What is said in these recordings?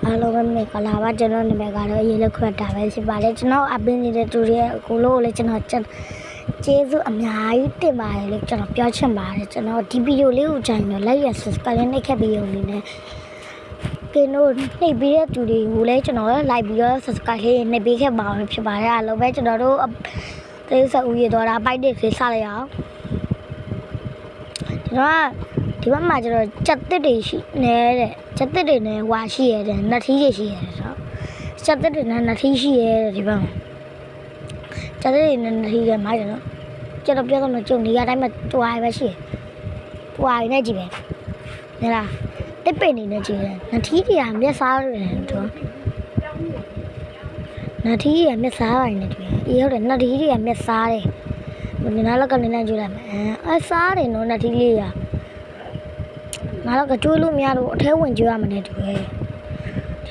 Hello 妹ကလာပါကျွန်တော်နာမည်ကတော့ရေလက်ခွတ်တာပဲဖြစ်ပါတယ်ကျွန်တော်အပင်းနေတဲ့သူတွေကိုလို့လည်းကျွန်တော်ကျေးဇူးအများကြီးတင်ပါတယ်လို့ကျွန်တော်ပြောချင်ပါတယ်ကျွန်တော်ဒီဗီဒီယိုလေးကိုကြိုင်တော့ like ရ subscribe နဲ့နှိပ်ခဲ့ပြီးရုံလေးနဲ့ကင်းတို့နှိပ်ပြီးတဲ့သူတွေကိုလည်းကျွန်တော် like ပြီးတော့ subscribe လေးနှိပ်ပေးခဲ့ပါမယ်ဖြစ်ပါတယ်အားလုံးပဲကျွန်တော်တို့သေစဦးရတော့ပိုက်တစ်ဖေးစားလိုက်အောင်ကျွန်တော်ဒီဘက်မှာကျတော့ကြက်တစ်တွေရှိနေတဲ့ကြက်တစ်တွေနဲ့ဝါရှိရတဲ့နှထီးတွေရှိရတယ်ဆိုတော့ကြက်တစ်တွေနဲ့နှထီးရှိရတဲ့ဒီဘက်မှာကြက်တစ်တွေနဲ့နှထီးတွေမိုက်တယ်နော်ကျတော့ပြောတော့ကျုံနေရတိုင်းမှာတွားရပဲရှိတယ်တွားရနေကြည့်ပဲနေလားတစ်ပိတ်နေနေကြည့်တယ်နှထီးတွေကမျက်စားတယ်တော့နှထီးတွေကမျက်စားပါတယ်ဒီအေးဟုတ်တယ်နှထီးတွေကမျက်စားတယ်နေနာလောက်ကနေလိုက်ကြည့်လိုက်မယ်အဲစားတယ်နော်နှထီးလေးကငါတော့ကကျွေးလို့မရတော့အထဲဝင်ကျွေးရမနေတူပဲဒီ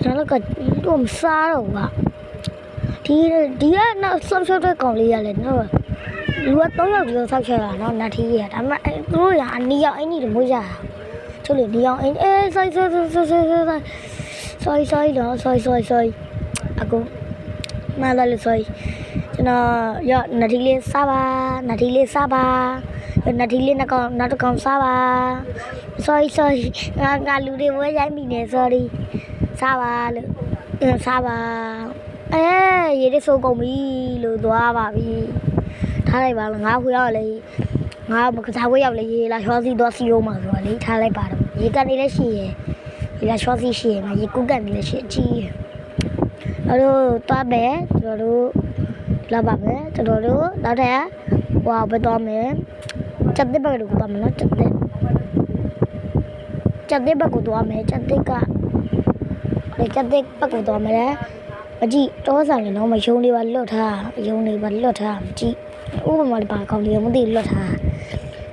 တော့ကတော့မစားတော့ဘူးဒီကနောက်ဆော့တဲ့ကောင်လေးရလဲနော်လူက3ယောက်ဒီလိုဆောက်ချတာနော်နှထီးရဒါပေမဲ့သူတို့ကအနီရောင်အင်းကြီးတွေမိုးကြတာကျိုးလေနီရောင်အင်းဆိုတော့အခုမလာလို့ဆိုကျွန်တော်ရနှထီးလေးစားပါနှထီးလေးစားပါနှထီးလေးနောက်တစ်ကောင်စားပါ sorry ငါလူတွေဝဲရိုင်းမိနေ sorry စားပါလို့စားပါရေတွေစိုးကုန်ပြီလို့သွားပါပြီထားလိုက်ပါလားငါခွေရောက်လေငါမကစားခွေရောက်လေရေလာချောစီတော့စီအောင်မှာဆိုတော့လေထားလိုက်ပါတော့ရေကနေလည်းရှိရယ်ရေလာချောစီရှိရယ်မှာရေကုတ်ကနေလည်းရှိအကြီးရယ်အဲ့တော့တွားမယ်ကျွန်တော်တို့လာပါမယ်ကျွန်တော်တို့နောက်ထပ်ဟိုဘယ်တော့မယ်ကြက်တဲ့ဘက်ကိုသွားမယ်နော်ကြက်တဲ့ဘက်ကိုသွားမယ်ကြက်တဲ့ဘက်ကိုသွားမယ်မကြည့်တောဆောင်လည်းတော့မယုံလေးပါလွတ်ထားယုံလေးပါလွတ်ထားမကြည့်ဥပမာလေးပါကောင်းလေးမသိလွတ်ထား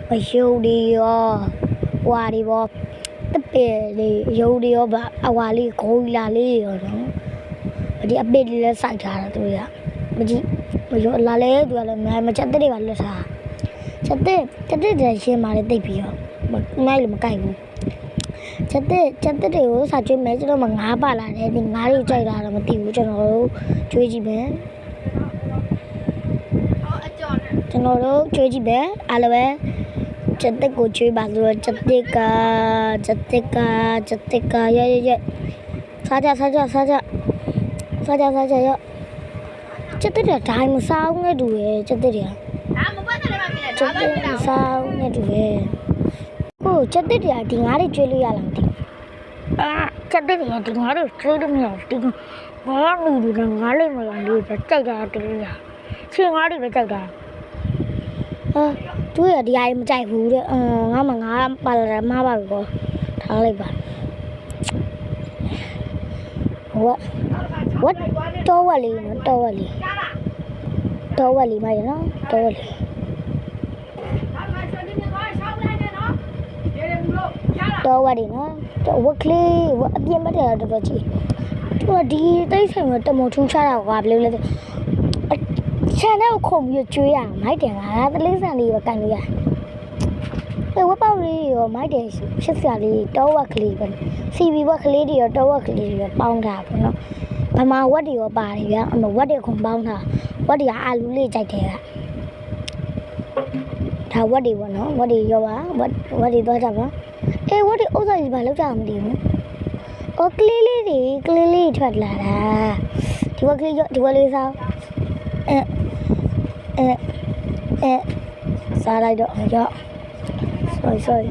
မယုံလေးရောဝါလေးပေါ့တပည့်လေးယုံလေးရောပါအဝါလေးခိုးလာလေးရောနော်ဒီအပစ်လေးလည်းစိုက်ထားတာသူကမကြည့်မယုံလာလဲသူကလည်းမကြက်တဲ့တွေပါလွတ်ထားကြက်တဲ့ရှင်းမာလေးတိတ်ပြီးတော့နိုင်လို့မကိုက်ဘူးကြက်တဲ့တွေကိုစာကျွေးမယ်ကျွန်တော်ငါးပါလာတယ်ဒီငါးတွေကြိုက်တာတော့မသိဘူးကျွန်တော်တို့ကျွေးကြည့်မယ်ကျွန်တော်တို့ကျွေးကြည့်မယ်အားလုံးပဲကြက်တဲ့ကိုကျွေးပါဆိုတော့ကြက်တဲ့ကရစားကြရကြက်တဲ့ဒိုင်းမစားဘူးနဲ့တူရဲ့ကြက်တဲ့တွေကကျက်တဲ့စားနဲ့တူပဲကိုကျက်တဲ့တရားဒီငါးတွေကျွေးလို့ရလားမသိကျက်တဲ့တရားဒီငါးတွေကျွေးလို့မရဘူးဒီငါးလူတွေကငါးလေးမရဘူးကြိုက်တာတူရချင်းငါးတွေပဲကြိုက်တာသူရဒီအရင်မကြိုက်ဘူးတဲ့ငါပါလာမှားပါပြီကောထားလိုက်ပါwhat တော့ဝလေးနော်တော့ဝလေးမိုက်နော်တော့ဝလေးတော့ဝရီနော်တော့ဝကလေးအပြင်းမဲ့တယ်တော်ကြီးသူကဒီတိတ်ဆိုင်မှာတမထူးချတာကဘယ်လိုလဲခြံထဲကိုခုံပြီးကျွေးရမိုက်တယ်ငါတလေးဆန်လေးပဲကန်လို့ရဝပေါက်လေးရောမိုက်တယ်ရှစ်ဆရာလေးတော့ဝကလေးပဲ CB ဝကလေးတွေရောတော့ဝကလေးတွေရောပေါင်းတာပေါ့နော်ဗမာဝက်တွေရောပါတယ်ဗျာအမဝက်တွေခုံပေါင်းတာဝက်တွေကအာလူလေးကြိုက်တယ်ကဒါဝက်တွေပေါ့နော်ဝက်တွေရောပါဝက်တွေတော့ကြပါဝတ်ဒီဥစ္စာကြီးဘာလောက်ကြမသိဘူး။ကလေးလေးထွက်လာတာ။ဒီဝက်ကလေးလေးစားစားလိုက်တော့ရော့ sorry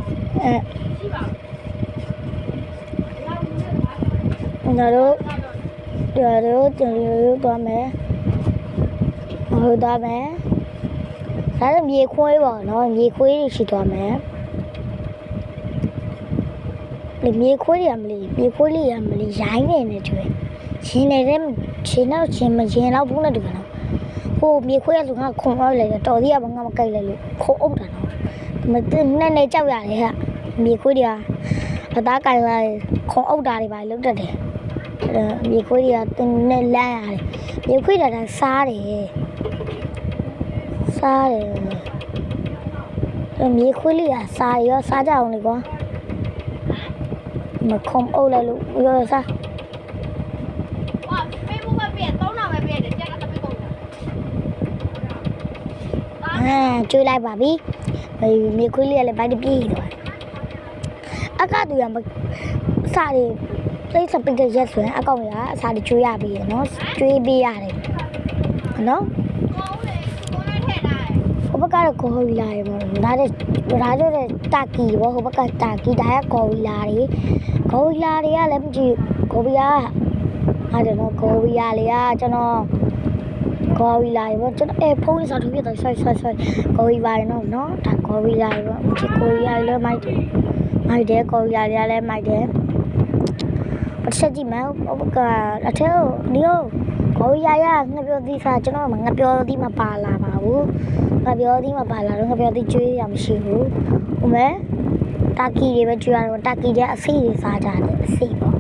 တို့သွားမယ်ဒါလည်းမြေခွေးပေါ့နော်မြေခွေးရှိသွားမယ်မြေခွေးရမလေးရိုင်းနေတူတယ်ရှင်နေတဲ့ရှင်တော့ဘူးနဲ့တူတယ်နော်ဟိုမြေခွေးရဆိုငါခုံအောင်လိုက်တယ်တော်သေးရဘာငါမကြိုက်လိုက်လို့ခုံအုပ်တာနော်မနဲ့ကြောက်ရတယ်ဟာမြေခွေးတွေကအသားကြိုက်လိုက်ခုံအုပ်တာတွေပါလုတ်တတ်တယ်မြေခွေးတွေကတင်းနဲ့လမ်းရတယ်မြေခွေးတာစားတယ်မြေခွေးလေးကစားကြအောင်လေကွာမခုံအုပ်လိုက်လို့ရောစား ကျွေးလိုက်ပါပြီမြေခွေးလေးကလည်းဘိုက်တပြေးသွားအကတူရမစားတယ်သိစပိတ်တဲ့ရက်ဆိုရင်အကောင်ရအစားတကျွေးရပြီရနော်ကျွေးပေးရတယ်နော်ဟိုဘက်ကတော့ခေါ်ဝီလာရေပေါ့ဒါတဲ့တာကီပေါ့ဟိုဘက်ကတာကီဒါကခေါ်ဝီလာတွေကလည်းမကြည့်ခေါ်ဝီလာအဲ့ဒါနော်ခေါ်ဝီလာလေးကကျွန်တော်ခေါ်ဝီလာရေပေါ့ကျွန်တော်ဖုန်းစားထုတ်ပြတော့ဆွဲခေါ်ဝီလာရေနော်ဒါခေါ်ဝီလာရေပေါ့ဒီခေါ်ဝီလာရေလည်းမိုက်တယ်ခေါ်ဝီလာတွေကလည်းမိုက်တယ်ပတ်ချက်ကြည့်မယ်ဟိုဘက်ကအထဲဒီခေါ်ဝီလာရငါပြောသေးစားကျွန်တော်ငါပြောသေးမပါလာပါဘူးငါပြောသေးမပါလာတော့ငါပြောသေးကျွေးရမရှိဘူးဟိုမဲ့တာကီတွေပဲကျွေးရတော့တာကီတွေအစိတွေစားကြတယ်အစိပေါ့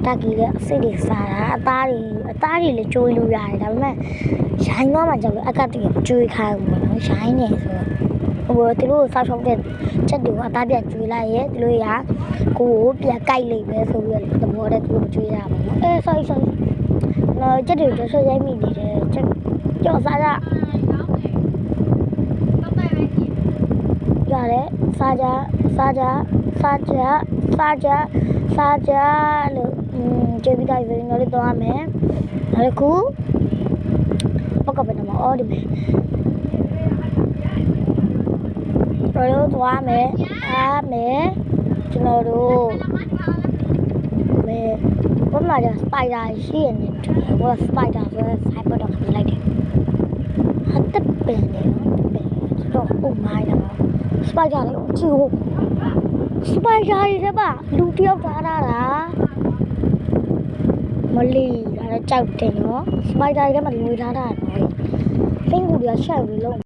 တာကီတွေအစိတွေစားတာအသားတွေလည်းကျွေးလို့ရတယ်ဒါပေမဲ့ရိုင်းတော့မှကြောက်လို့အကတ်တွေကျွေးခိုင်းဘူးနော်ရိုင်းနေဆိုတော့ဟိုသူတို့စားထုတ်တဲ့ချက်တွေကိုအသားပြကျွေးလိုက်ရဲ့သူတို့ကကိုယ်ပြန်ကြိုက်လိမ့်မယ်ဆိုပြီးတော့သဘောတည်းသူတို့ကျွေးရပါတော့sorry နော်ချက်တွေဆွရိုက်မိနေတယ်ချက်ကြော်စားကြရတယ်စားကြလို့ကျေးပြီးတိုင်းဝင်လို့တော့ရမယ်နောက်တစ်ခုပကပနမအော်ဒီမယ်တော့သွားမယ်အားမယ်ကျွန်တော်တို့ဘာမှစပိုက်ဒါရှိရနေတယ်ဘာစပိုက်ဒါဆိုဆိုင်ပေါ်တော့ခလိုက်တယ်ဟာတက်ပင်တယ်တော့ဥမိုင်းတော့စပိုက်ဒါလေးကြည့်ဟုတ်စပိုက်ဒါတွေတဲ့ပါလူတယောက်ထားတာမလီဒါလည်းကြောက်တယ်နော်စပိုက်ဒါတွေကမှလူထားတာနော်ဖင်းကူတွေကရှောက်ပြီးလုံး